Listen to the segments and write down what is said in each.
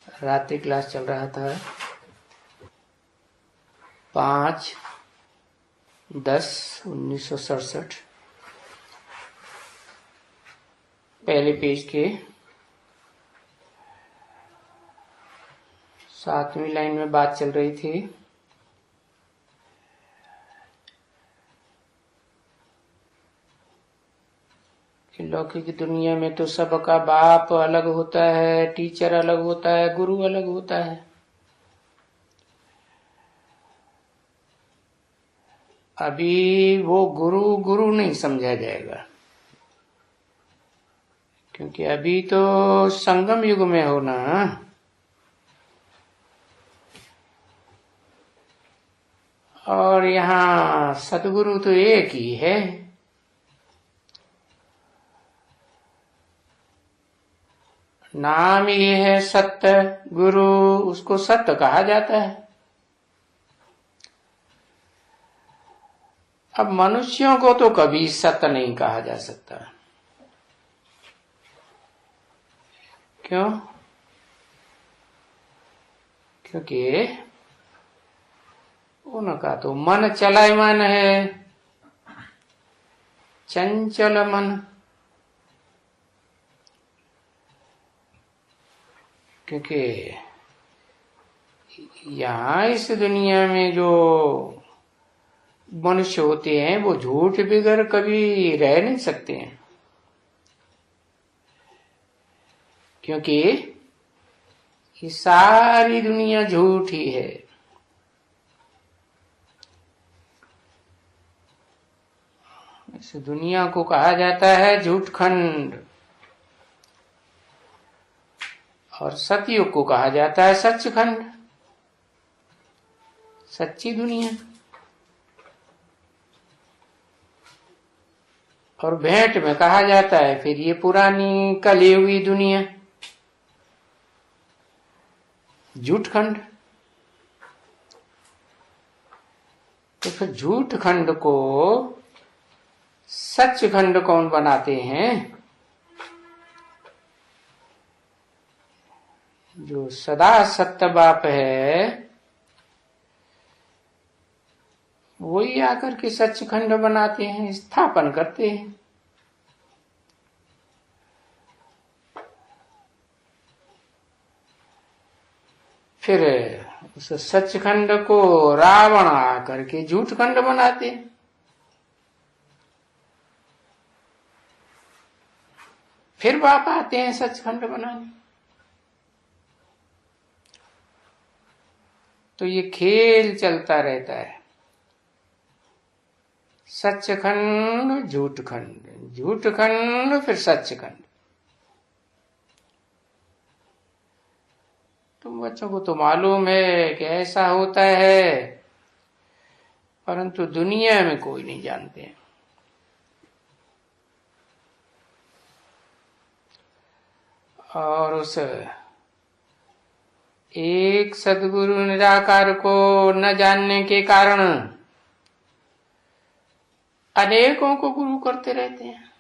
रात्रि क्लास चल रहा था 5/10/1967। पहले पेज के 7वीं लाइन में बात चल रही थी कि लौकिक दुनिया में तो सबका बाप अलग होता है, टीचर अलग होता है, गुरु अलग होता है। अभी वो गुरु नहीं समझा जाएगा, क्योंकि अभी तो संगम युग में हो ना। और यहाँ सतगुरु तो एक ही है। नाम ये है सत्य गुरु, उसको सत्य कहा जाता है। अब मनुष्यों को तो कभी सत्य नहीं कहा जा सकता। क्यों? क्योंकि उनका तो मन चलायमान है, चंचल मन। क्योंकि यहाँ इस दुनिया में जो मनुष्य होते हैं वो झूठ बगैर कभी रह नहीं सकते हैं, क्योंकि ये सारी दुनिया झूठ ही है। इस दुनिया को कहा जाता है झूठखंड, और सतयुग को कहा जाता है सचखंड, सच्ची दुनिया। और भेंट में कहा जाता है फिर ये पुरानी कली हुई दुनिया, झूठखंड। तो फिर झूठखंड को सचखंड कौन बनाते हैं? जो सदा सत्य बाप है वही आकर के सचखंड बनाते हैं, स्थापन करते हैं। फिर उस सचखंड को रावण आकर के झूठखंड बनाते हैं। फिर बाप आते हैं सचखंड बनाने। तो ये खेल चलता रहता है, सचखंड झूठखंड, झूठखंड फिर सचखंड। तुम बच्चों को तो मालूम है कि ऐसा होता है, परंतु दुनिया में कोई नहीं जानते। और उस एक सदगुरु निराकार को न जानने के कारण अनेकों को गुरु करते रहते हैं।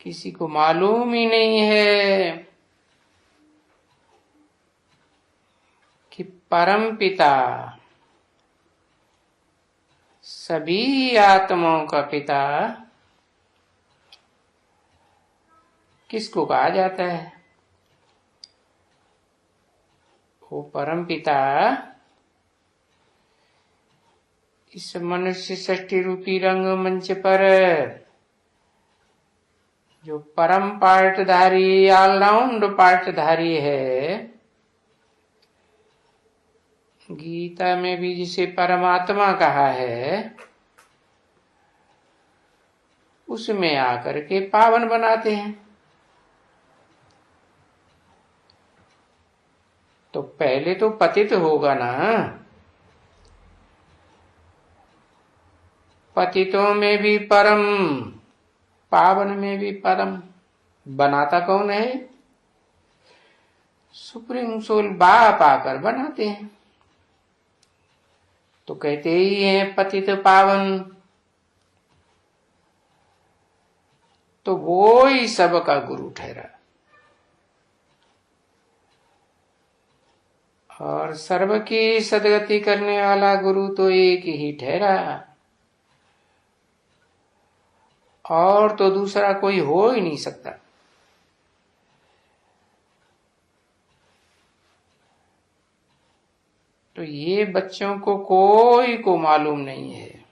किसी को मालूम ही नहीं है कि परम पिता, सभी आत्माओं का पिता किसको कहा जाता है? वो परम पिता इस मनुष्य सृष्टि रूपी रंगमंच पर जो परम पार्टधारी, ऑलराउंड पार्टधारी है, गीता में भी जिसे परमात्मा कहा है, उसमें आकर के पावन बनाते हैं। तो पहले तो पतित होगा ना। पतितों में भी परम, पावन में भी परम। बनाता कौन है? सुप्रीम सोल बाप आकर बनाते हैं। तो कहते ही हैं पतित पावन। तो वो ही सबका गुरु ठहरा। और सर्व की सदगति करने वाला गुरु तो एक ही ठहरा, और तो दूसरा कोई हो ही नहीं सकता। तो ये बच्चों को कोई को मालूम नहीं है,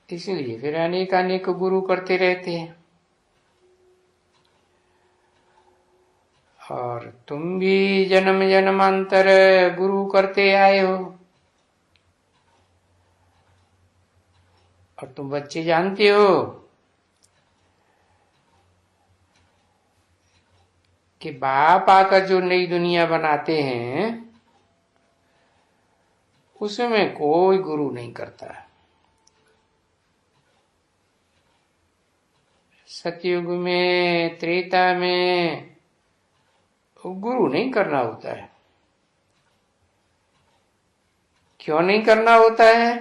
इसलिए फिर अनेक अनेक गुरु करते रहते हैं। और तुम भी जन्म जन्मांतर गुरु करते आए हो, और तुम बच्चे जानते हो कि बाप आकर जो नई दुनिया बनाते हैं उसमें कोई गुरु नहीं करता। सतयुग में, त्रेता में गुरु नहीं करना होता है। क्यों नहीं करना होता है?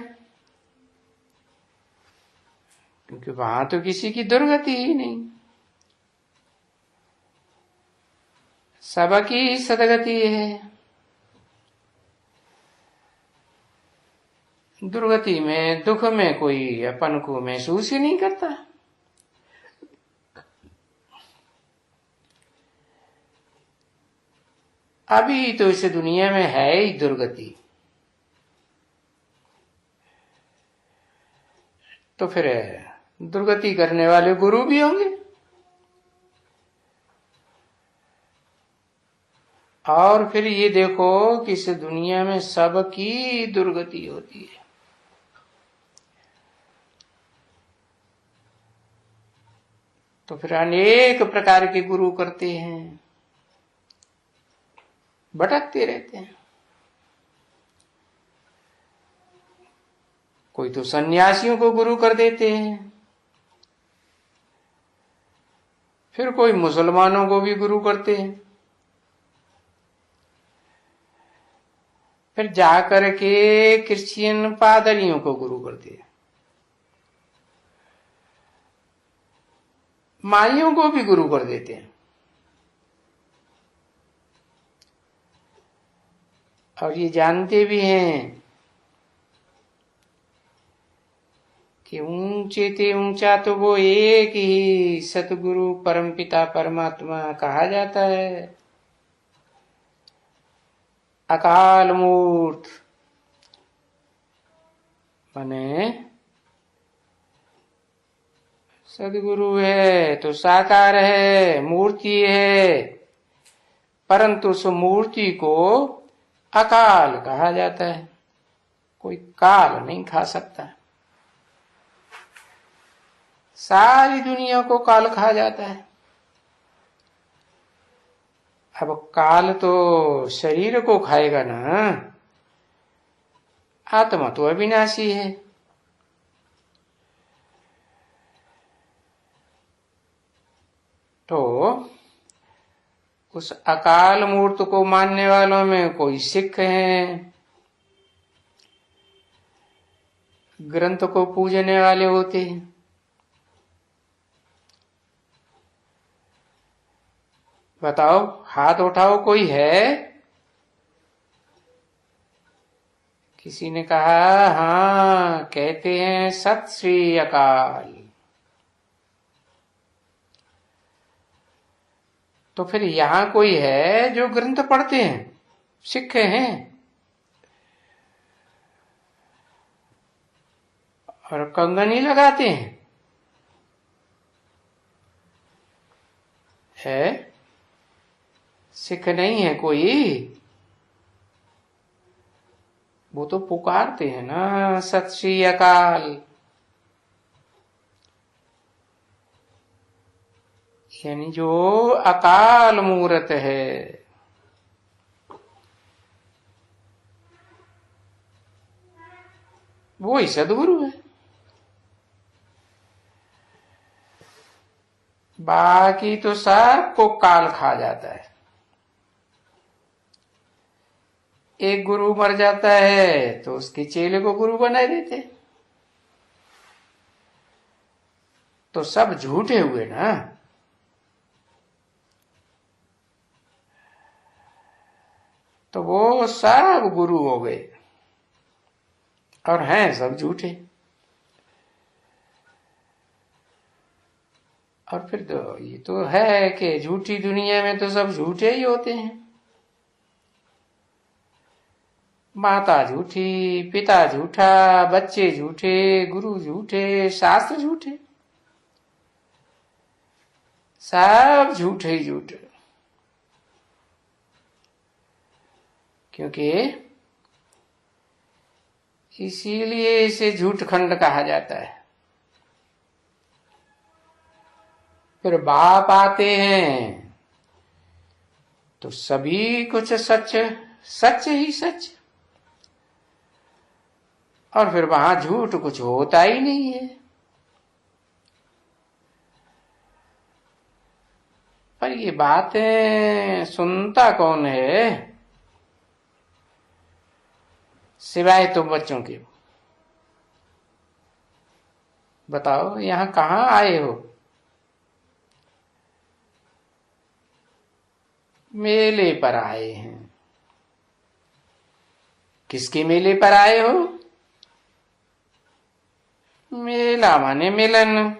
क्योंकि वहां तो किसी की दुर्गति ही नहीं, सबकी सदगति है। दुर्गति में, दुख में कोई अपन को महसूस ही नहीं करता। अभी तो इस दुनिया में है ही दुर्गति, तो फिर दुर्गति करने वाले गुरु भी होंगे। और फिर ये देखो कि इस दुनिया में सबकी दुर्गति होती है। तो फिर अनेक प्रकार के गुरु करते हैं, भटकते रहते हैं। कोई तो सन्यासियों को गुरु कर देते हैं, फिर कोई मुसलमानों को भी गुरु करते हैं, फिर जाकर के क्रिश्चियन पादरियों को गुरु करते हैं, माइयों को भी गुरु कर देते हैं। और ये जानते भी हैं कि ऊंचे ते ऊंचा तो वो एक ही सतगुरु परमपिता परमात्मा कहा जाता है, अकाल मूर्त। माने सदगुरु है तो साकार है, मूर्ति है, परंतु उस मूर्ति को अकाल कहा जाता है। कोई काल नहीं खा सकता। सारी दुनिया को काल खा जाता है। अब काल तो शरीर को खाएगा ना, आत्मा तो अविनाशी है। तो उस अकाल मूर्त को मानने वालों में कोई सिख हैं, ग्रंथ को पूजने वाले होते हैं। बताओ, हाथ उठाओ, कोई है? किसी ने कहा हाँ, कहते हैं सत श्री अकाल। तो फिर यहां कोई है जो ग्रंथ पढ़ते हैं, सिख हैं और कंगन लगाते हैं? है? सिख नहीं है कोई? वो तो पुकारते हैं ना सत श्री अकाल, यानी जो अकाल मूर्त है। वो ही सदगुरु है। बाकी तो सबको काल खा जाता है। एक गुरु मर जाता है तो उसके चेले को गुरु बना देते। तो सब झूठे हुए ना। तो वो सब गुरु हो गए और हैं सब झूठे। और फिर तो ये तो है कि झूठी दुनिया में तो सब झूठे ही होते हैं। माता झूठी, पिता झूठा, बच्चे झूठे, गुरु झूठे, शास्त्र झूठे, सब झूठे ही झूठे। क्योंकि इसीलिए इसे झूठ खंड कहा जाता है। फिर बाप आते हैं तो सभी कुछ सच, सच ही सच, और फिर वहां झूठ कुछ होता ही नहीं है। पर ये बातें सुनता कौन है सिवाय तुम बच्चों के? बताओ यहां कहां आए हो? मेले पर आए हैं। किसके मेले पर आए हो? मेला माने मिलन।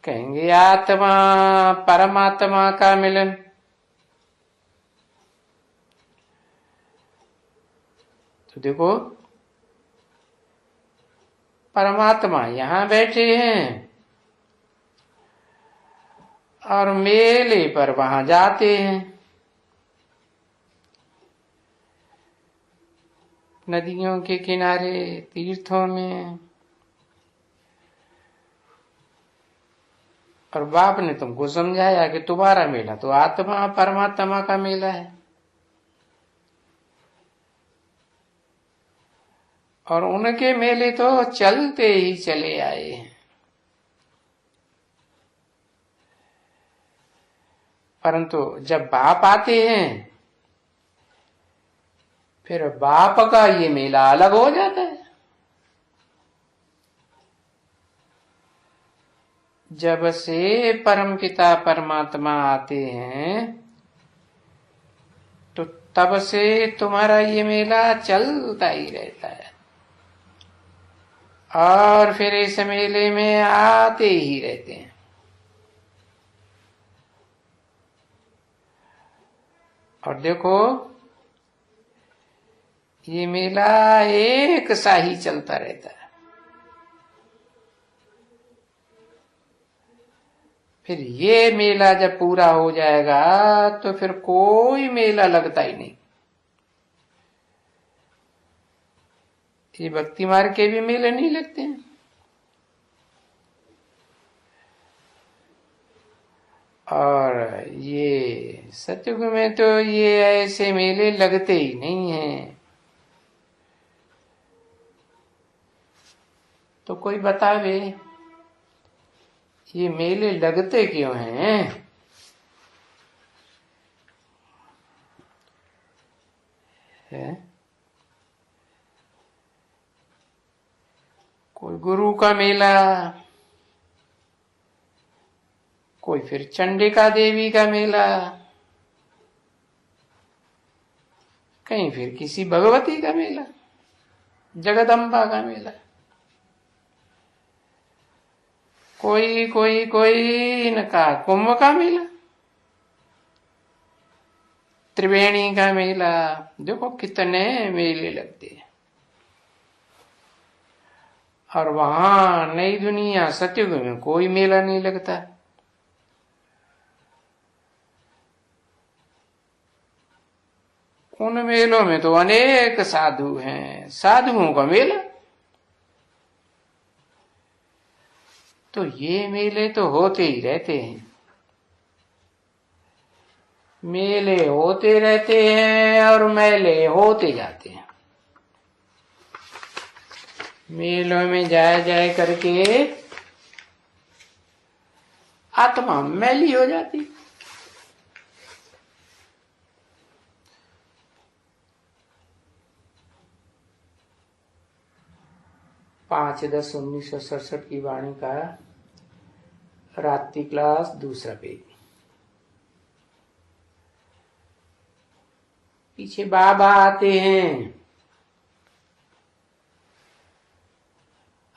कहेंगे आत्मा परमात्मा का मिलन। तो देखो परमात्मा यहां बैठे हैं और मेले पर वहां जाते हैं। नदियों के किनारे, तीर्थों में। और बाप ने तुमको समझाया कि तुम्हारा मेला तो आत्मा परमात्मा का मेला है, और उनके मेले तो चलते ही चले आए हैं। परंतु जब बाप आते हैं फिर बाप का ये मेला अलग हो जाता है। जब से परमपिता परमात्मा आते हैं तो तब से तुम्हारा ये मेला चलता ही रहता है, और फिर इस मेले में आते ही रहते हैं। और देखो ये मेला एक सा ही चलता रहता है। फिर ये मेला जब पूरा हो जाएगा तो फिर कोई मेला लगता ही नहीं। ये भक्ति मार्ग के भी मेले नहीं लगते हैं। और ये सतयुग में तो ये ऐसे मेले लगते ही नहीं हैं। तो कोई बतावे ये मेले लगते क्यों हैं? है? कोई गुरु का मेला, कोई फिर चंडिका देवी का मेला, कहीं फिर किसी भगवती का मेला, जगदम्बा का मेला। कोई इनका कुंभ का मेला, त्रिवेणी का मेला। देखो कितने मेले लगते हैं। और वहां नई दुनिया सतयुग में कोई मेला नहीं लगता। उन मेलों में तो अनेक साधु हैं, साधुओं का मेला। तो ये मेले तो होते ही रहते हैं। मेले होते रहते हैं और मेले होते जाते हैं। मेलों में जाए जाए करके आत्मा मैली हो जाती। 5/10/1967 की वाणी का रात्रि क्लास, दूसरा पेज। पीछे बाबा आते हैं,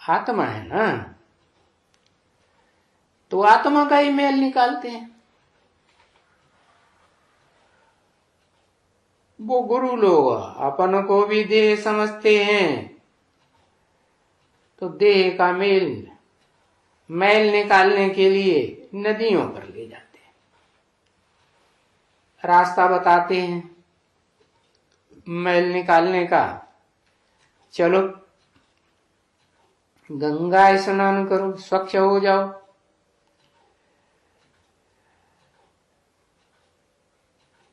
आत्मा है ना, तो आत्मा का ही मेल निकालते हैं। वो गुरु लोग अपन को भी देह समझते हैं, तो देह का मैल निकालने के लिए नदियों पर ले जाते हैं, रास्ता बताते हैं मैल निकालने का। चलो गंगा स्नान करो, स्वच्छ हो जाओ।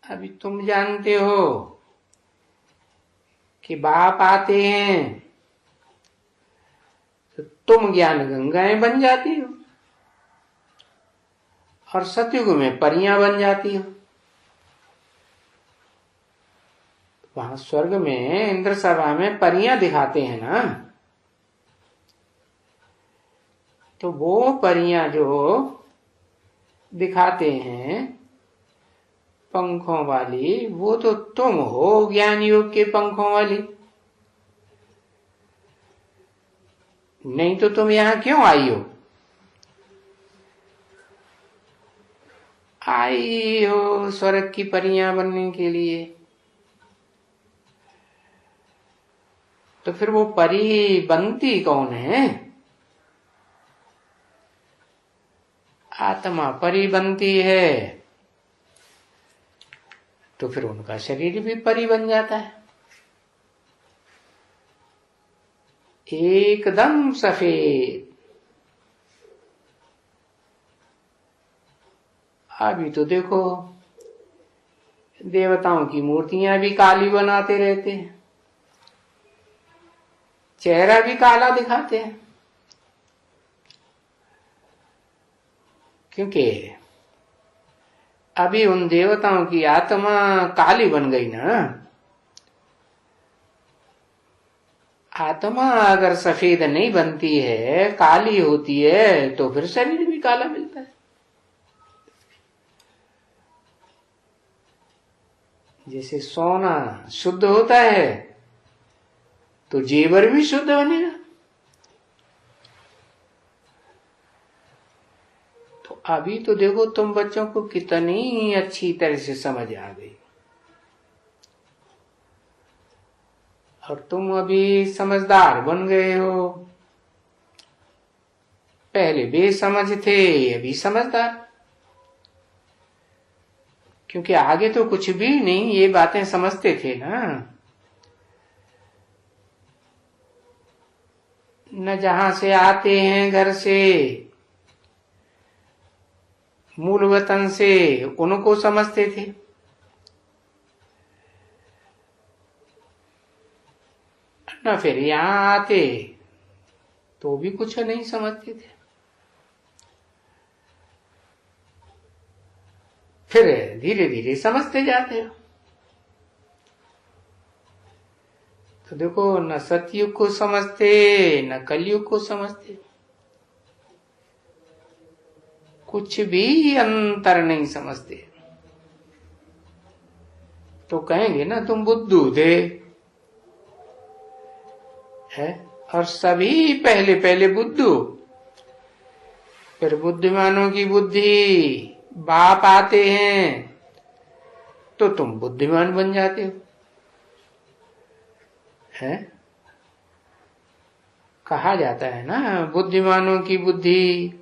अभी तुम जानते हो कि बाप आते हैं तो तुम ज्ञान गंगाएं बन जाती हो और सतयुग में परियां बन जाती हो। वहां स्वर्ग में इंद्र सभा में परियां दिखाते हैं ना, तो वो परियां जो दिखाते हैं पंखों वाली, वो तो तुम हो ज्ञान योग के पंखों वाली। नहीं तो तुम यहां क्यों आई हो? आई हो स्वर्ग की परियां बनने के लिए। तो फिर वो परी बनती कौन है? आत्मा परी बनती है, तो फिर उनका शरीर भी परी बन जाता है, एकदम सफेद। अभी तो देखो देवताओं की मूर्तियां भी काली बनाते रहते हैं, चेहरा भी काला दिखाते हैं, क्योंकि अभी उन देवताओं की आत्मा काली बन गई ना। आत्मा अगर सफेद नहीं बनती है, काली होती है, तो फिर शरीर भी काला मिलता है। जैसे सोना शुद्ध होता है तो जेवर भी शुद्ध बनेगा। तो अभी तो देखो तुम बच्चों को कितनी अच्छी तरह से समझ आ गई, और तुम अभी समझदार बन गए हो। पहले बेसमझ थे, अभी समझदार। क्योंकि आगे तो कुछ भी नहीं ये बातें समझते थे ना, न जहां से आते हैं घर से, मूल वतन से, उनको समझते थे। न फिर यहां आते तो भी कुछ नहीं समझते थे। फिर धीरे धीरे समझते जाते हो। तो देखो न सतयुग को समझते न कलयुग को समझते, कुछ भी अंतर नहीं समझते। तो कहेंगे ना तुम बुद्धू थे, है? और सभी पहले पहले बुद्धू, फिर बुद्धिमानों की बुद्धि बाप आते हैं तो तुम बुद्धिमान बन जाते हो, है? कहा जाता है ना बुद्धिमानों की बुद्धि,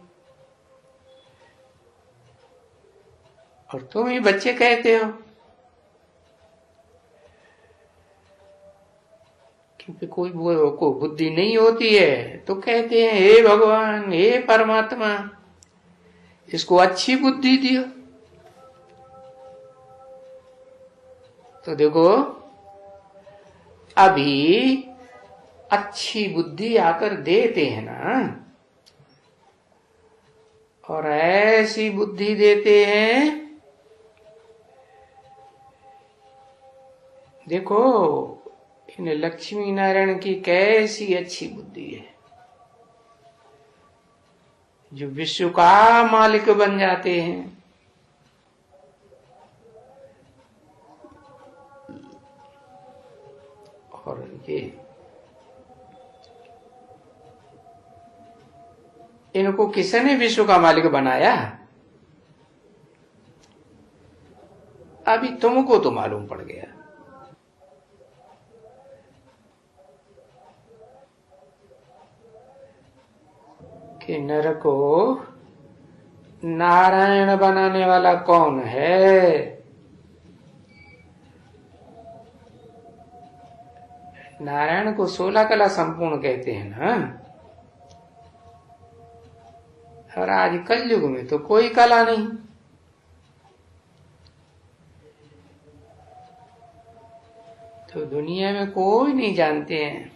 और तुम ही बच्चे कहते हो। क्योंकि कोई को बुद्धि नहीं होती है तो कहते हैं हे भगवान, हे परमात्मा, इसको अच्छी बुद्धि दियो। तो देखो अभी अच्छी बुद्धि आकर देते हैं ना, और ऐसी बुद्धि देते हैं। देखो इन लक्ष्मी नारायण की कैसी अच्छी बुद्धि है। जो विश्व का मालिक बन जाते हैं। और ये इनको किसने विश्व का मालिक बनाया? अभी तुमको तो मालूम पड़ गया। कि नर को नारायण बनाने वाला कौन है? नारायण को 16 कला संपूर्ण कहते हैं ना। और आज कलयुग में तो कोई कला नहीं। तो दुनिया में कोई नहीं जानते हैं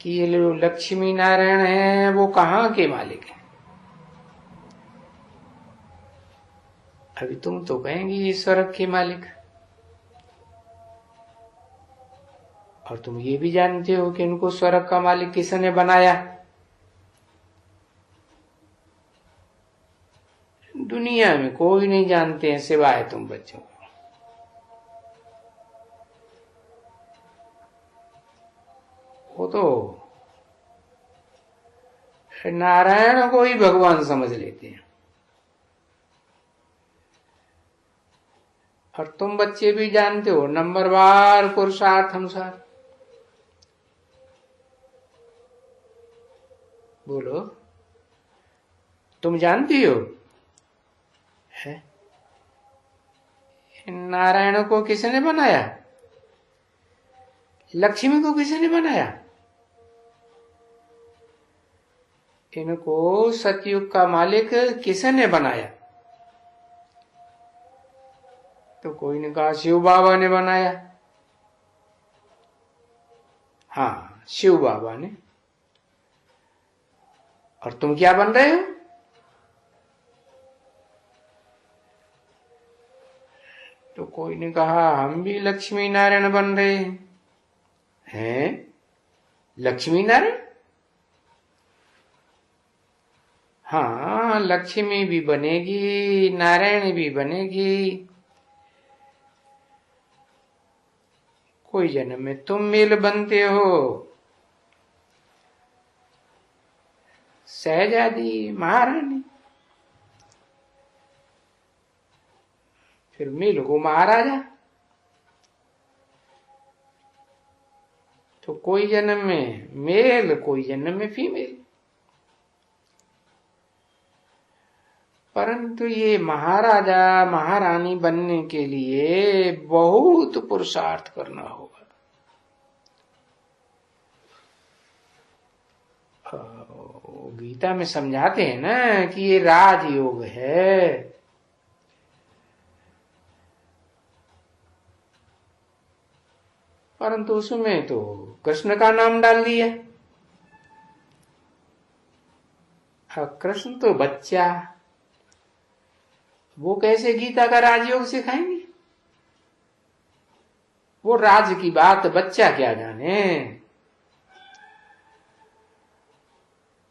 कि ये लोग लक्ष्मी नारायण हैं, वो कहाँ के मालिक हैं। अभी तुम तो कहेंगे ये स्वर्ग के मालिक, और तुम ये भी जानते हो कि इनको स्वर्ग का मालिक किसने बनाया। दुनिया में कोई नहीं जानते हैं सिवाय तुम बच्चों। वो तो नारायण को ही भगवान समझ लेते हैं। और तुम बच्चे भी जानते हो नंबरवार पुरुषार्थ अनुसार। बोलो, तुम जानती हो है नारायण को किसने बनाया? लक्ष्मी को किसने बनाया? इनको सतयुग का मालिक किसने बनाया? तो कोई ने कहा शिव बाबा ने बनाया। हाँ, शिव बाबा ने। और तुम क्या बन रहे हो? तो कोई ने कहा हम भी लक्ष्मी नारायण बन रहे हैं। लक्ष्मी नारायण? हाँ, लक्ष्मी भी बनेगी, नारायण भी बनेगी। कोई जन्म में तुम मेल बनते हो, शहजादी महारानी, फिर मेल को महाराजा। तो कोई जन्म में मेल, कोई जन्म में फीमेल। परंतु ये महाराजा महारानी बनने के लिए बहुत पुरुषार्थ करना होगा। गीता में समझाते हैं ना कि ये राजयोग है। परंतु उसमें तो कृष्ण का नाम डाल दिया। कृष्ण तो बच्चा, वो कैसे गीता का राजयोग सिखाएंगे? वो राज की बात बच्चा क्या जाने।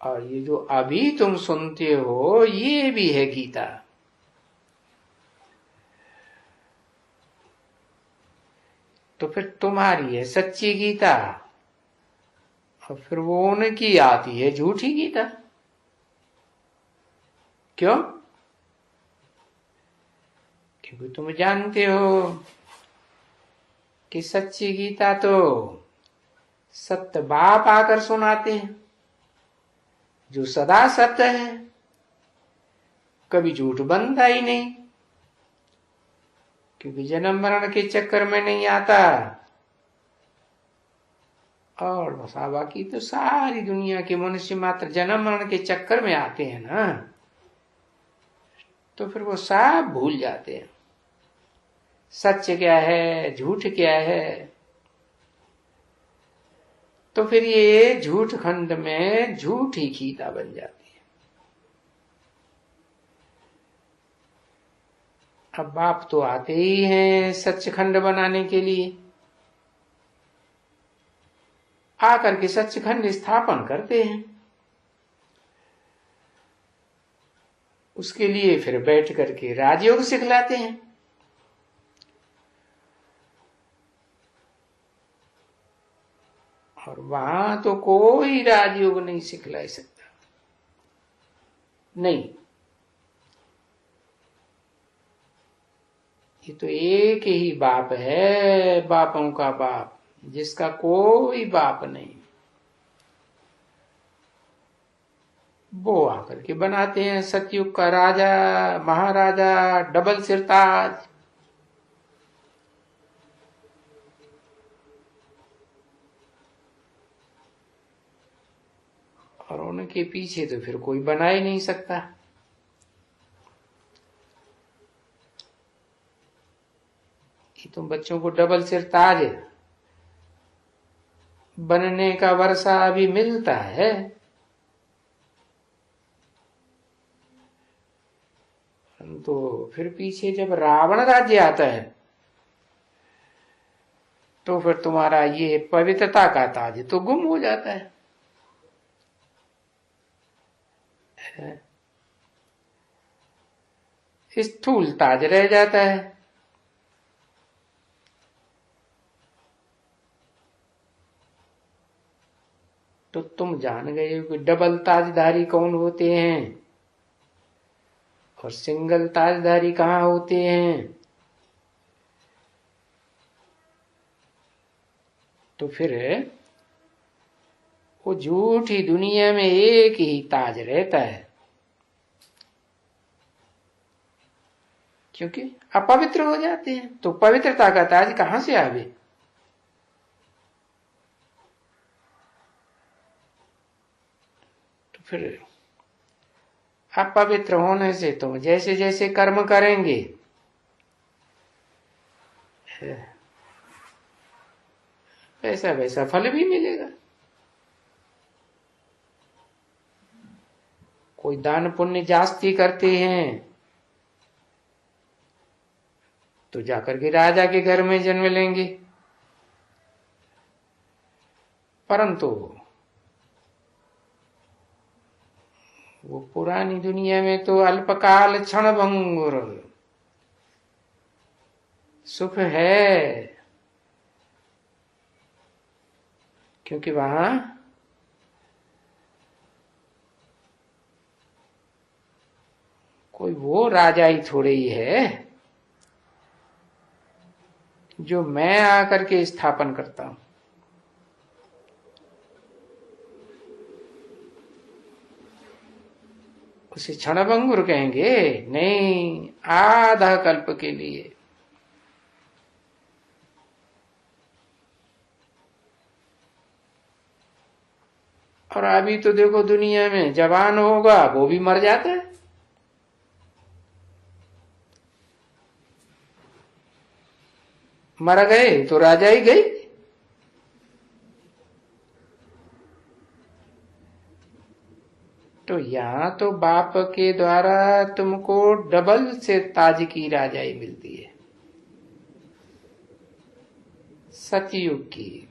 और ये जो अभी तुम सुनते हो ये भी है गीता। तो फिर तुम्हारी है सच्ची गीता, और फिर वो उनकी आती है झूठी गीता। क्यों? क्योंकि तुम जानते हो कि सच्ची गीता तो सत्य बाप आकर सुनाते हैं, जो सदा सत्य है, कभी झूठ बनता ही नहीं, क्योंकि जन्म मरण के चक्कर में नहीं आता। और बसा बाकी तो सारी दुनिया के मनुष्य मात्र जन्म मरण के चक्कर में आते हैं ना, तो फिर वो सब भूल जाते हैं सत्य क्या है, झूठ क्या है। तो फिर ये झूठ खंड में झूठ ही गीता बन जाती है। अब बाप तो आते ही हैं सच्चखंड बनाने के लिए, आकर के सच्चखंड स्थापन करते हैं। उसके लिए फिर बैठ करके राजयोग सिखलाते हैं। और वहां तो कोई राजयोग नहीं सिखला सकता, नहीं। ये तो एक ही बाप है, बापों का बाप, जिसका कोई बाप नहीं। वो आकर के बनाते हैं सतयुग का राजा महाराजा, डबल सिरताज। और उनके पीछे तो फिर कोई बना ही नहीं सकता। ये तो बच्चों को डबल सिरताज बनने का वर्षा अभी मिलता है। तो फिर पीछे जब रावण राज्य आता है तो फिर तुम्हारा ये पवित्रता का ताज तो गुम हो जाता है। स्थूल ताज रह जाता है। तो तुम जान गए हो कि डबल ताजधारी कौन होते हैं और सिंगल ताजधारी कहाँ होते हैं। तो फिर वो झूठी दुनिया में एक ही ताज रहता है, क्योंकि अपवित्र हो जाते हैं। तो पवित्रता का ताज कहां से आवे। तो फिर अपवित्र होने से तुम जैसे जैसे कर्म करेंगे वैसा वैसा फल भी मिलेगा। कोई दान पुण्य जास्ती करते हैं तो जाकर के राजा के घर में जन्म लेंगे, परंतु वो पुरानी दुनिया में तो अल्पकाल क्षण भंगुर सुख है, क्योंकि वहां कोई वो राजा ही थोड़े ही है जो मैं आकर के स्थापन करता हूं। उसे क्षणभंगुर कहेंगे, नहीं, आधा कल्प के लिए। और अभी तो देखो दुनिया में जवान होगा वो भी मर जाता है। मर गए तो राजा ही गई। तो यहां तो बाप के द्वारा तुमको डबल से ताज की राजाई मिलती है, सतयुग की।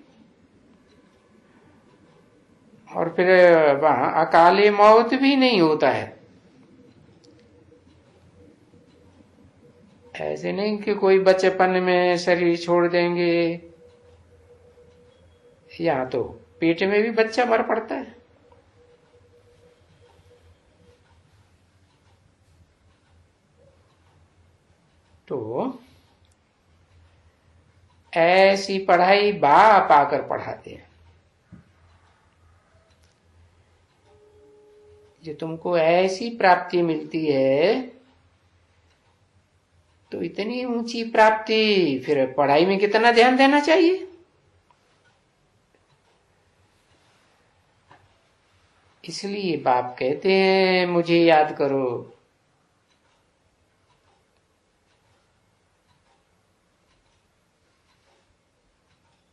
और फिर वहां अकाले मौत भी नहीं होता है। ऐसे नहीं कि कोई बचपन में शरीर छोड़ देंगे, यहाँ तो पेट में भी बच्चा मर पड़ता है। तो ऐसी पढ़ाई बाप आकर पढ़ाते हैं, जो तुमको ऐसी प्राप्ति मिलती है। तो इतनी ऊंची प्राप्ति, फिर पढ़ाई में कितना ध्यान देना चाहिए। इसलिए बाप कहते हैं मुझे याद करो।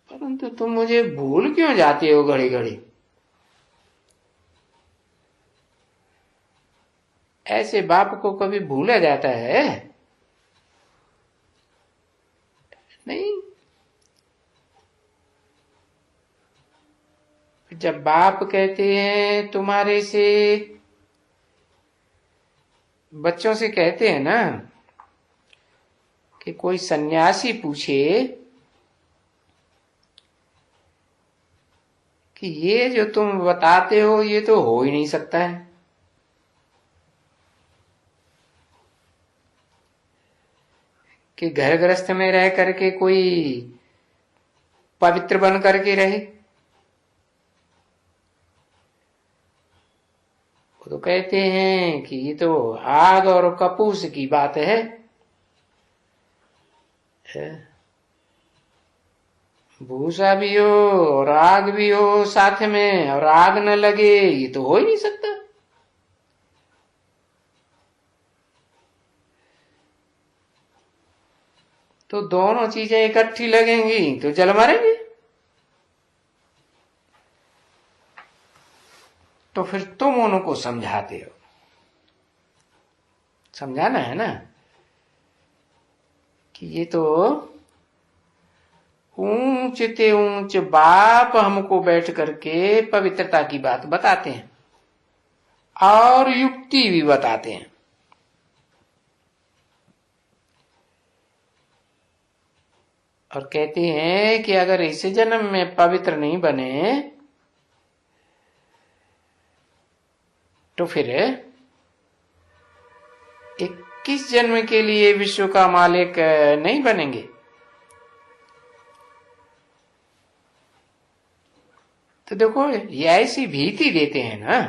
परंतु तुम मुझे भूल क्यों जाते हो घड़ी घड़ी। ऐसे बाप को कभी भूला जाता है? नहीं। जब बाप कहते हैं तुम्हारे से बच्चों से कहते हैं ना कि कोई सन्यासी पूछे कि ये जो तुम बताते हो ये तो हो ही नहीं सकता है, कि घर गृहस्थ में रह करके कोई पवित्र बन करके रहे। वो तो कहते हैं कि ये तो आग और कपूस की बात है। भूसा भी हो और आग भी हो साथ में, और आग न लगे, ये तो हो ही नहीं सकता। तो दोनों चीजें इकट्ठी लगेंगी तो जल मरेंगे। तो फिर तुम उनको समझाते हो, समझाना है ना कि ये तो ऊंच ते ऊंच बाप हमको बैठ करके पवित्रता की बात बताते हैं और युक्ति भी बताते हैं। और कहते हैं कि अगर इस जन्म में पवित्र नहीं बने तो फिर 21 जन्म के लिए विश्व का मालिक नहीं बनेंगे। तो देखो ये ऐसी भीति देते हैं ना,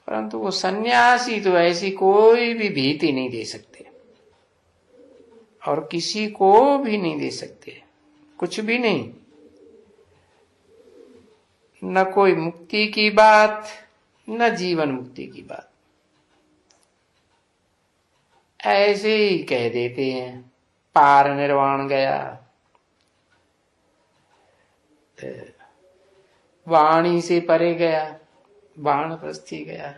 परंतु वो सन्यासी तो ऐसी कोई भी भीति नहीं दे सकते और किसी को भी नहीं दे सकते, कुछ भी नहीं। न कोई मुक्ति की बात, न जीवन मुक्ति की बात, ऐसे ही कह देते हैं पार निर्वाण गया, वाणी से परे गया, वानप्रस्थी गया।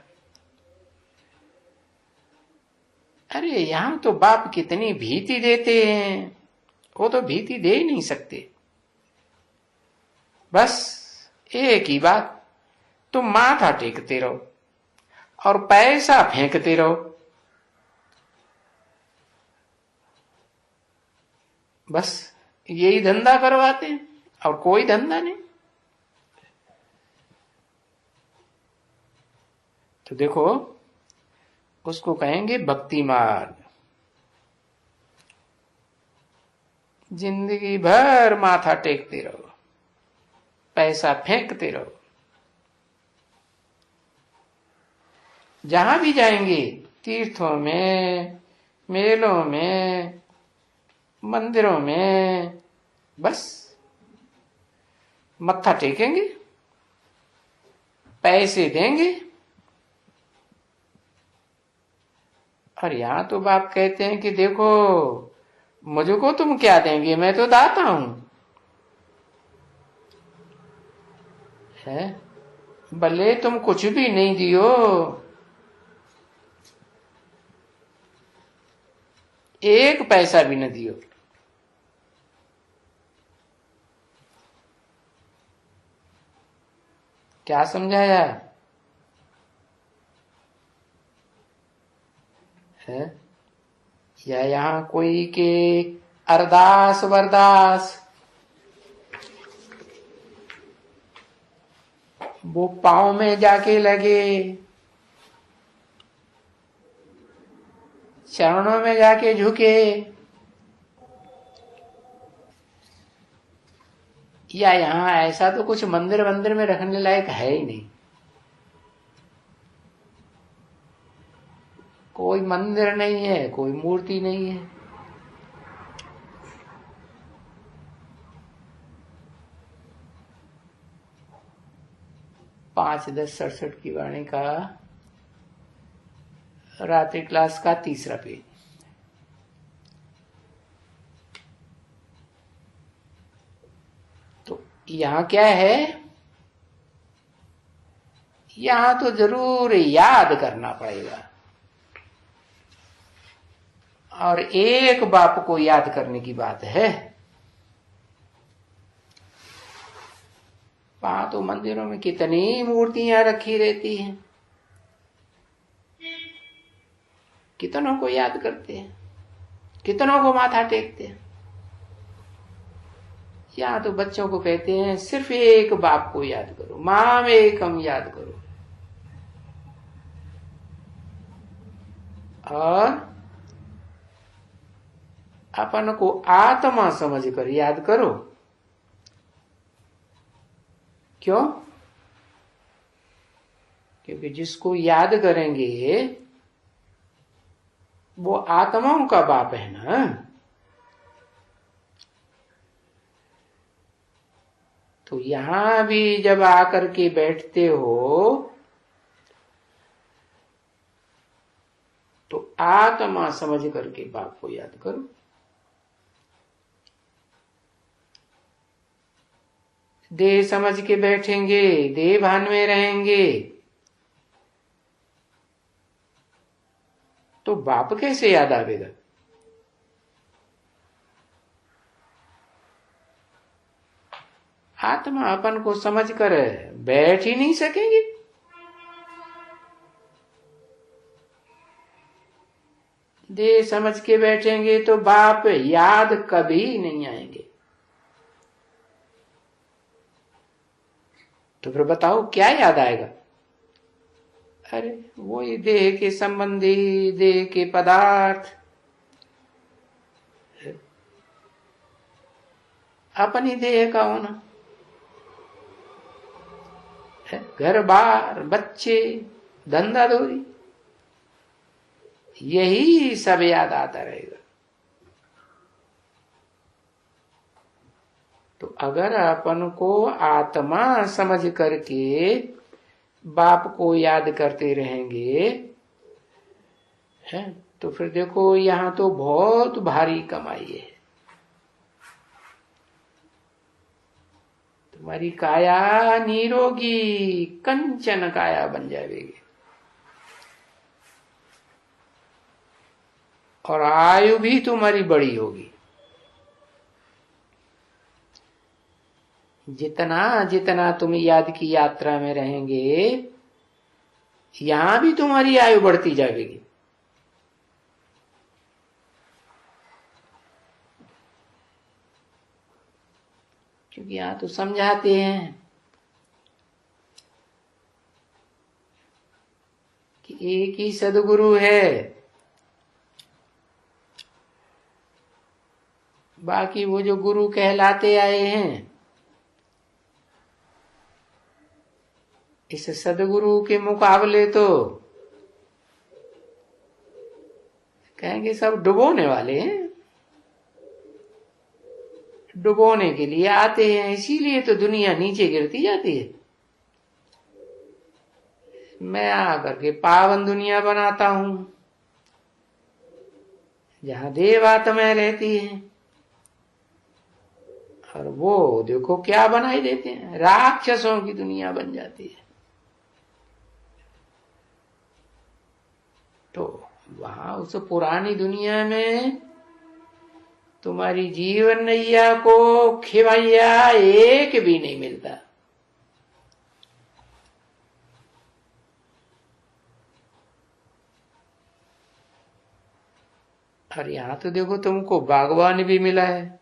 अरे यहां तो बाप कितनी भीति देते हैं, वो तो भीति दे ही नहीं सकते। बस एक ही बात, तुम माथा टेकते रहो और पैसा फेंकते रहो, बस यही धंधा करवाते हैं और कोई धंधा नहीं। तो देखो उसको कहेंगे भक्ति मार्ग। जिंदगी भर माथा टेकते रहो, पैसा फेंकते रहो, जहां भी जाएंगे, तीर्थों में, मेलों में, मंदिरों में, बस मत्था टेकेंगे, पैसे देंगे। और यहां तो बाप कहते हैं कि देखो मुझको तुम क्या देंगे, मैं तो दाता हूं, है भले तुम कुछ भी नहीं दियो, एक पैसा भी न दियो, क्या समझाया है? या यहां कोई के अरदास वरदास वो पांव में जाके लगे, चरणों में जाके झुके, या यहां ऐसा तो कुछ मंदिर वंदिर में रखने लायक है ही नहीं। कोई मंदिर नहीं है, कोई मूर्ति नहीं है। पांच 10-67 की वाणी का रात्रि क्लास का 3रा पेज। तो यहां क्या है, यहां तो जरूर याद करना पड़ेगा, और एक बाप को याद करने की बात है। वहां तो मंदिरों में कितनी मूर्तियां रखी रहती हैं, कितनों को याद करते हैं, कितनों को माथा टेकते हैं। यहाँ तो बच्चों को कहते हैं सिर्फ एक बाप को याद करो, माम एकम याद करो, और अपन को आत्मा समझकर याद करो। क्यों? क्योंकि जिसको याद करेंगे वो आत्माओं का बाप है ना। तो यहां भी जब आकर के बैठते हो तो आत्मा समझ करके बाप को याद करो। देह समझ के बैठेंगे, देह भान में रहेंगे, तो बाप कैसे याद आवेगा? आत्मा अपन को समझ कर बैठ ही नहीं सकेंगे। देह समझ के बैठेंगे तो बाप याद कभी नहीं आएंगे। तो फिर बताओ क्या याद आएगा? अरे वही देह के संबंधी, देह के पदार्थ, अपनी देह का होना, घर बार, बच्चे, धंधा धोरी, यही सब याद आता रहेगा। तो अगर अपन को आत्मा समझ करके बाप को याद करते रहेंगे, है, तो फिर देखो यहां तो बहुत भारी कमाई है। तुम्हारी काया निरोगी कंचन काया बन जाएगी, और आयु भी तुम्हारी बड़ी होगी। जितना जितना तुम याद की यात्रा में रहेंगे, यहां भी तुम्हारी आयु बढ़ती जाएगी। क्योंकि यहां तो समझाते हैं कि एक ही सदगुरु है, बाकी वो जो गुरु कहलाते आए हैं, इस सदगुरु के मुकाबले तो कहेंगे सब डुबोने वाले हैं, डुबोने के लिए आते हैं, इसीलिए तो दुनिया नीचे गिरती जाती है। मैं आकर के पावन दुनिया बनाता हूं जहां देवात्माएं रहती हैं, और वो देखो क्या बनाई देते हैं, राक्षसों की दुनिया बन जाती है। तो वहां उस पुरानी दुनिया में तुम्हारी जीवन नैया को खिवैया एक भी नहीं मिलता। और यहां तो देखो तुमको बागवान भी मिला है।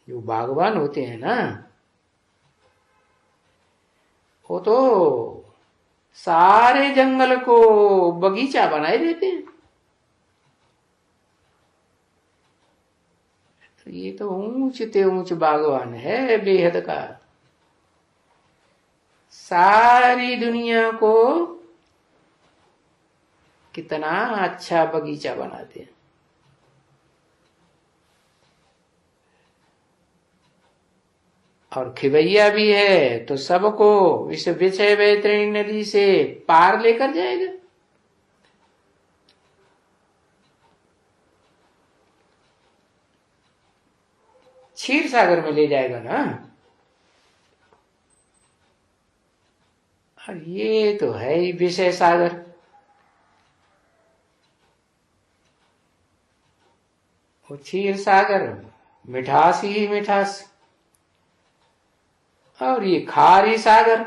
जो बागवान होते हैं ना, वो तो सारे जंगल को बगीचा बनाए देते हैं। तो ये तो ऊंच ते ऊंच बागवान है बेहद का, सारी दुनिया को कितना अच्छा बगीचा बनाते हैं। और खिवैया भी है तो सबको इस विषय वैतरणी नदी से पार लेकर जाएगा। क्षीर सागर में ले जाएगा ना। और ये तो है ही विषय सागर। वो क्षीर सागर मिठास ही मिठास। और ये खारी सागर,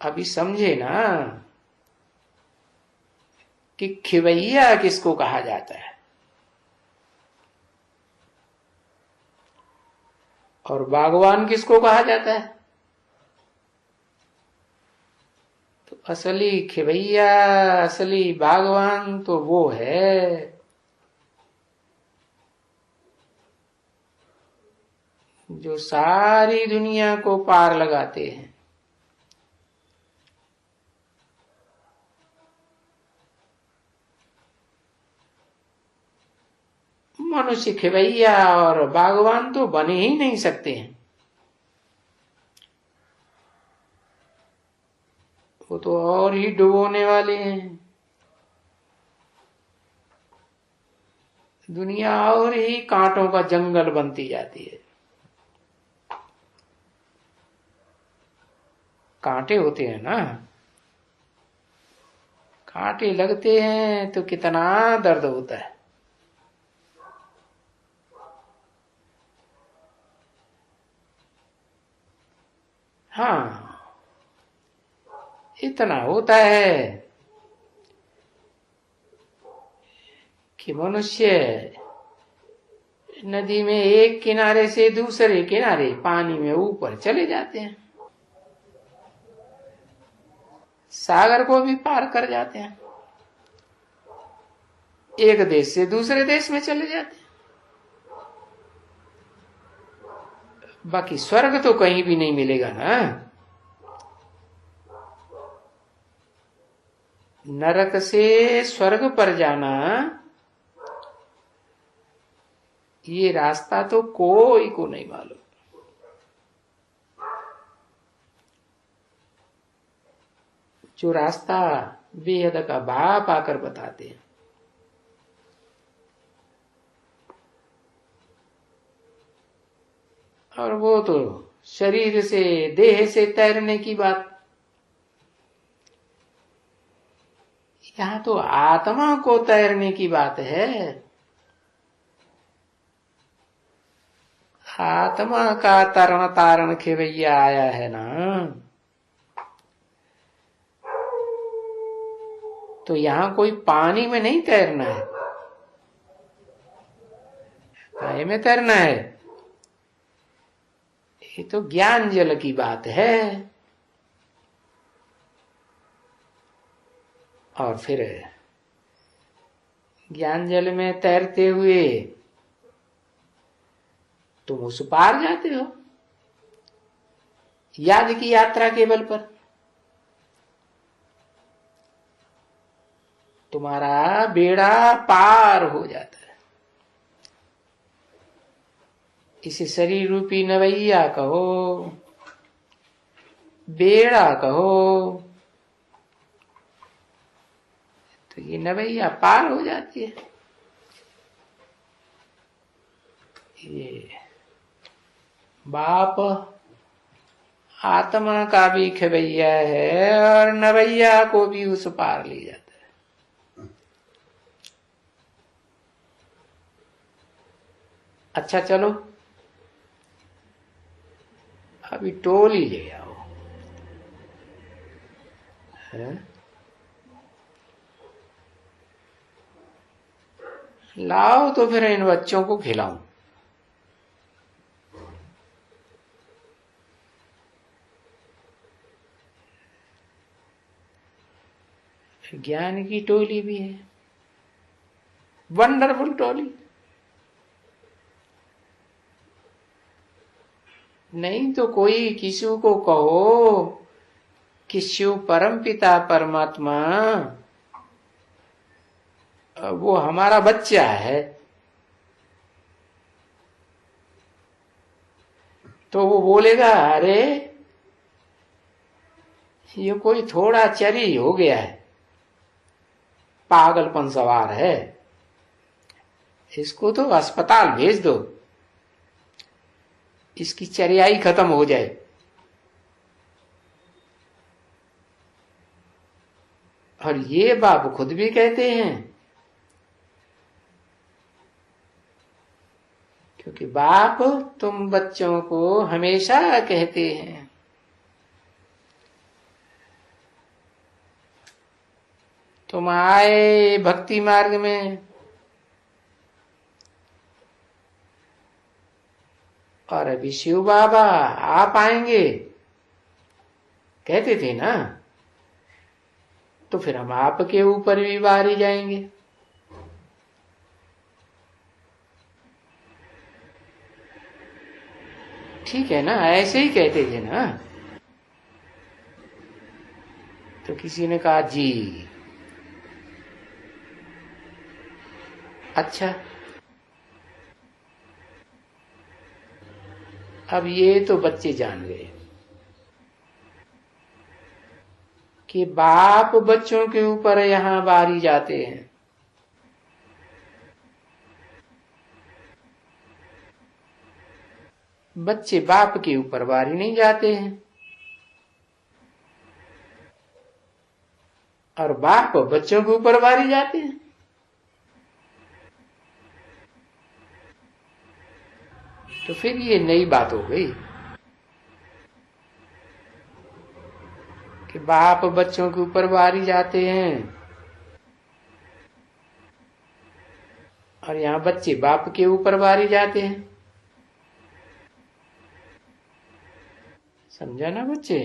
अभी समझे ना कि खिवैया किसको कहा जाता है और बागवान किसको कहा जाता है। तो असली खिवैया, असली बागवान तो वो है जो सारी दुनिया को पार लगाते हैं। मनुष्य खिवैया और बागवान तो बने ही नहीं सकते हैं, वो तो और ही डुबोने वाले हैं। दुनिया और ही कांटों का जंगल बनती जाती है। कांटे होते हैं ना, कांटे लगते हैं तो कितना दर्द होता है। हाँ, इतना होता है कि मनुष्य नदी में एक किनारे से दूसरे किनारे पानी में ऊपर चले जाते हैं, सागर को भी पार कर जाते हैं, एक देश से दूसरे देश में चले जाते हैं। बाकी स्वर्ग तो कहीं भी नहीं मिलेगा ना। नरक से स्वर्ग पर जाना, ये रास्ता तो कोई को नहीं मालूम। जो रास्ता बेहद का बाप आकर बताते हैं, और वो तो शरीर से, देह से तैरने की बात। यहां तो आत्मा को तैरने की बात है। आत्मा का तरण तारण खिवैया आया है ना, तो यहां कोई पानी में नहीं तैरना है, काय में तैरना है। ये तो ज्ञान जल की बात है। और फिर ज्ञान जल में तैरते हुए तुम उस पार जाते हो, याद की यात्रा के बल पर। तुम्हारा बेड़ा पार हो जाता है। इसे शरीर रूपी नवैया कहो, बेड़ा कहो, तो ये नवैया पार हो जाती है। ये बाप आत्मा का भी खिवैया है और नवैया को भी उस पार ले जाता है। अच्छा चलो, अभी टोली ले आओ। है? लाओ तो फिर इन बच्चों को खिलाऊं। ज्ञान की टोली भी है, वंडरफुल टोली। नहीं तो कोई किसी को कहो कि शिव परम पिता परमात्मा वो हमारा बच्चा है, तो वो बोलेगा अरे ये कोई थोड़ा चरी हो गया है, पागलपन सवार है, इसको तो अस्पताल भेज दो, इसकी चरियाई खत्म हो जाए। और ये बाप खुद भी कहते हैं कि बाप तुम बच्चों को हमेशा कहते हैं तुम आए भक्ति मार्ग में और अभी शिव बाबा आप आएंगे कहते थे ना, तो फिर हम आपके ऊपर भी बारी जाएंगे। ठीक है ना, ऐसे ही कहते थे ना। तो किसी ने कहा जी अच्छा, अब ये तो बच्चे जान गए कि बाप बच्चों के ऊपर यहां बारी जाते हैं। बच्चे बाप के ऊपर बारी नहीं जाते हैं और बाप बच्चों के ऊपर बारी जाते हैं। तो फिर ये नई बात हो गई कि बाप बच्चों के ऊपर बारी जाते हैं और यहाँ बच्चे बाप के ऊपर बारी जाते हैं। समझा ना बच्चे?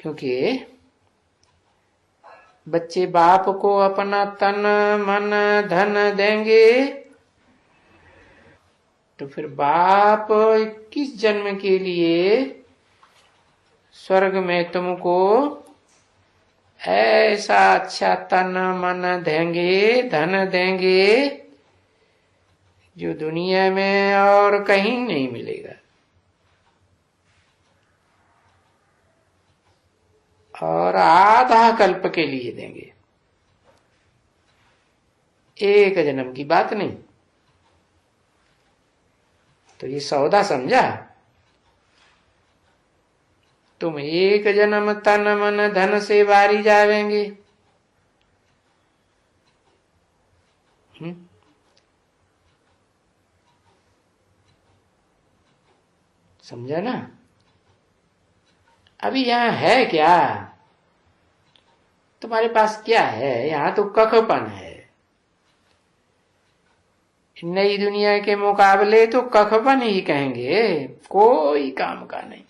क्योंकि बच्चे बाप को अपना तन मन धन देंगे तो फिर बाप 21 जन्म के लिए स्वर्ग में तुमको ऐसा अच्छा तन मन देंगे, धन देंगे जो दुनिया में और कहीं नहीं मिलेगा। और आधा कल्प के लिए देंगे, एक जन्म की बात नहीं। तो ये सौदा समझा? तुम एक जन्म तन मन धन से बारी जावेंगे, समझा ना? अभी यहां है क्या? तुम्हारे पास क्या है? यहां तो कखपन है। नई दुनिया के मुकाबले तो कखपन ही कहेंगे, कोई काम का नहीं।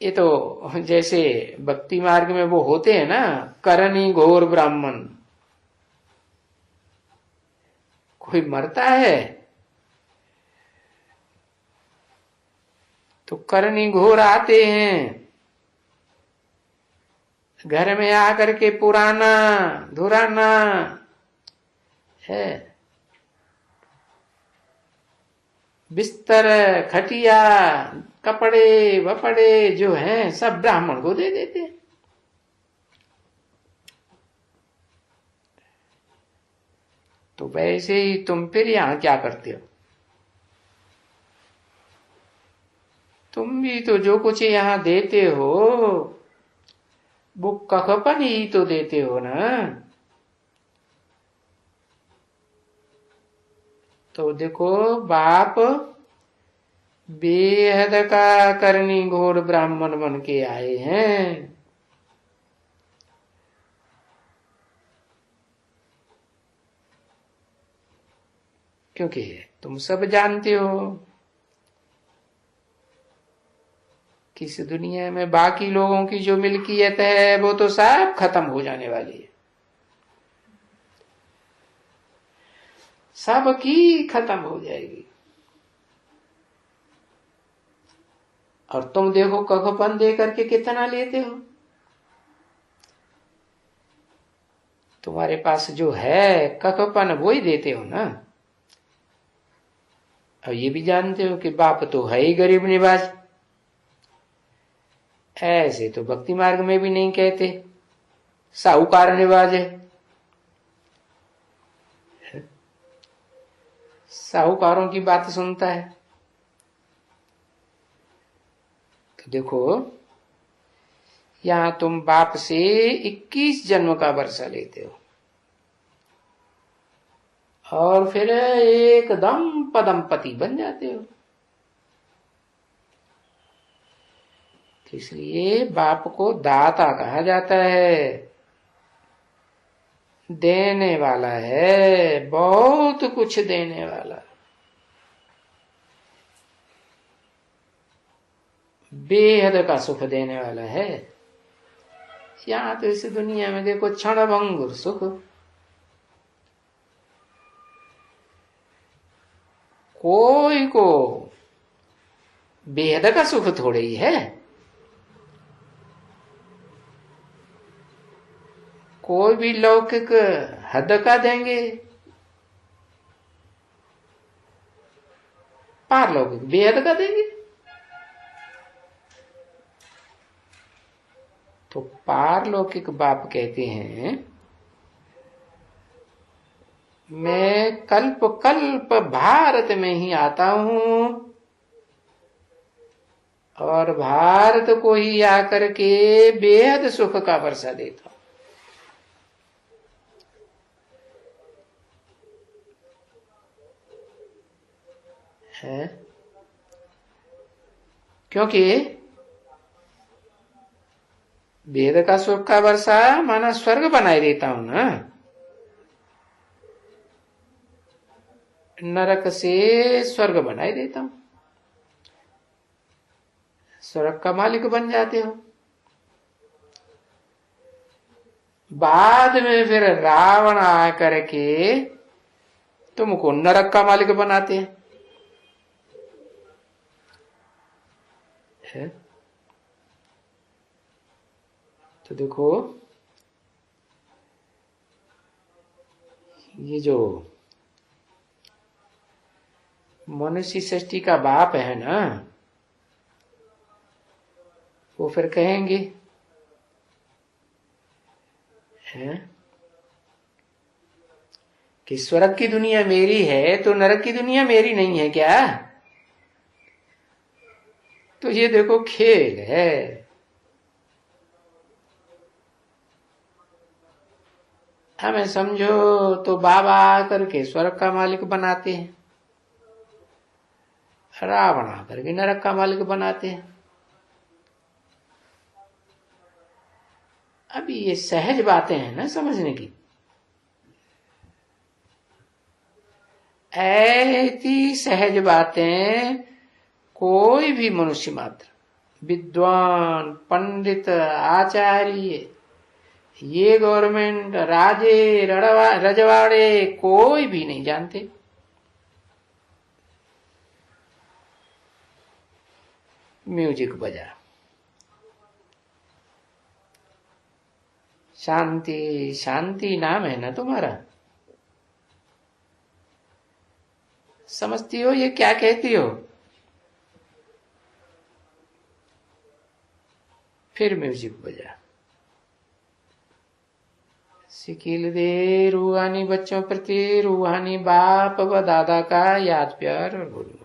ये तो जैसे भक्ति मार्ग में वो होते हैं ना, करनी घोर ब्राह्मण। कोई मरता है तो करनी घोर आते हैं, घर में आकर के पुराना धुराना है, बिस्तर खटिया कपड़े वपड़े जो हैं सब ब्राह्मण को दे देते हैं। तो वैसे ही तुम फिर यहां क्या करते हो? तुम भी तो जो कुछ यहां देते हो वो कखपन ही तो देते हो ना। तो देखो बाप बेहद का करनी घोर ब्राह्मण बन के आए हैं। क्योंकि तुम सब जानते हो कि इस दुनिया में बाकी लोगों की जो मिल्कियत है वो तो सब खत्म हो जाने वाली है, सबकी खत्म हो जाएगी। और तुम देखो कखपन दे करके कितना लेते हो। तुम्हारे पास जो है कखपन वो ही देते हो ना। और ये भी जानते हो कि बाप तो है ही गरीब निवाज। ऐसे तो भक्ति मार्ग में भी नहीं कहते, साहूकार निवाज है। साहूकारों की बात सुनता है। तो देखो यहां तुम बाप से 21 जन्म का वर्षा लेते हो और फिर एकदम पदमपति बन जाते हो। तो इसलिए बाप को दाता कहा जाता है, देने वाला है, बहुत कुछ देने वाला, बेहद का सुख देने वाला है। यहां तो इस दुनिया में देखो क्षणभंगुर सुख, कोई को बेहद का सुख थोड़े ही है। कोई भी लौकिक हद का देंगे, पारलौकिक बेहद का देंगे। तो पारलौकिक बाप कहते हैं मैं कल्प कल्प भारत में ही आता हूं और भारत को ही आकर के बेहद सुख का वर्षा देता हूं। है क्योंकि वेद का सुख का वर्षा माना स्वर्ग बनाए देता हूं ना, नरक से स्वर्ग बनाए देता हूं, स्वर्ग का मालिक बन जाते हो। बाद में फिर रावण आकर के तुमको नरक का मालिक बनाते हैं। है? तो देखो ये जो मनुष्य सृष्टि का बाप है ना, वो फिर कहेंगे है कि स्वर्ग की दुनिया मेरी है तो नरक की दुनिया मेरी नहीं है क्या? तो ये देखो खेल है। हमें समझो तो बाबा आकर के स्वर्ग का मालिक बनाते हैं, रावण आकर के नरक का मालिक बनाते हैं। अभी ये सहज बातें हैं ना समझने की। ऐसी सहज बातें कोई भी मनुष्य मात्र, विद्वान, पंडित, आचार्य, ये गवर्नमेंट, राजे, रजवाड़े कोई भी नहीं जानते। म्यूजिक बजा, शांति शांति नाम है ना तुम्हारा, समझती हो ये क्या कहती हो? फिर म्यूजिक बजा, सिकिल दे रूहानी बच्चों प्रति रूहानी बाप व दादा का याद प्यार और बोलो।